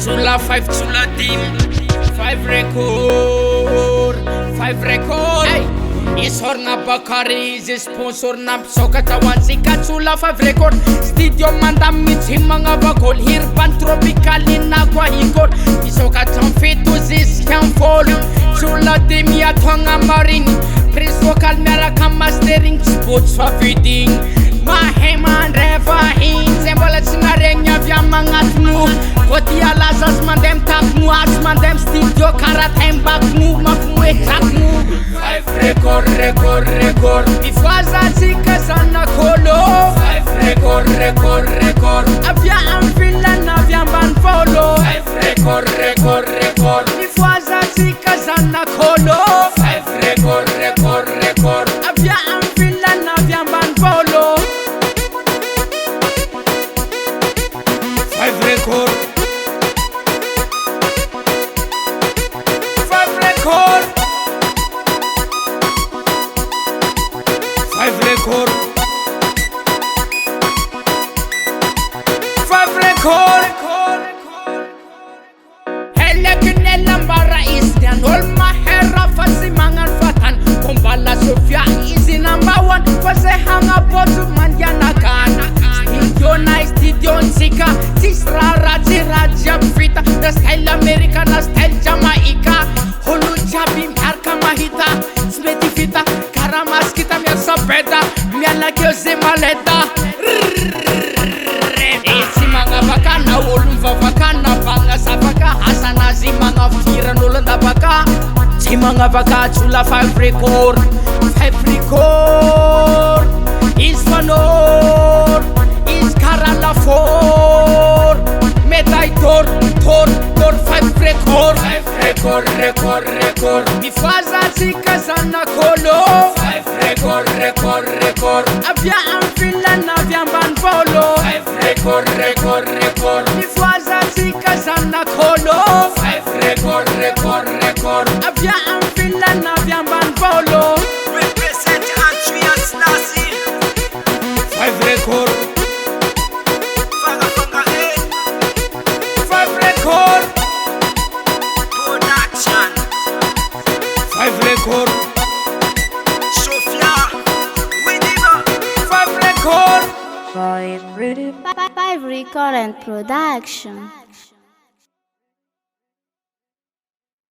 Sulla 5 sulla team 5 record 5 record hey. Isorna bakari izy sponsorna misokatra hoantsika sulla 5 record studio mandamitsy magnavakôly hirban tropikalina koa hikôry misokatra mifito ziska mifôlo sulla demi atogna mariny prise vocal miaraka mastering tsy botsy fa vidigny mahay mandreva hiny zay mbola tsy naregny avy amagnatigno Voti alaza azy mandeha mitakigno azy mandeha mi studio karaha taimbakigno mampimoetrakigno 5 record record record mifoazatsika zanakôlô 5 record record record avia amy vilana avy ambany vôlô 5 record record record mifoazatsika zanakôlô 5 record record record avia amy vilana avy ambany vôlô 5 record 5 record 5 record 5 record Helekinella mbara isnian Olma herra fasi mangan fatan Kumbala Sofia easy number 1 Fase hanga botu mandianakan Studio na studio nsika Tisrara tiraja fita The style America na style Jamaica Hulu jabi mharka mahita Smeti fita Karamas kita miya sabeda Miala kyoze maleta Isi mga baka na ulumva baka Na pangas baka Hasana zi mga firan ulanda baka Si mga baka Chula 5 record 5 record Is fanor Is karalafor Meday tor 5 record 5 record record record Mifoazatsika zanakôlô 5 record record record Avia amy vilana avy ambany vôlô 5 record record record Mifoazatsika zanakôlô 5 record record record Avia amy vilana avy ambany vôlô Represent Antwi and Stasi 5 record 5 record Production 5 record Sofia Widiba 5 record 5 record and production.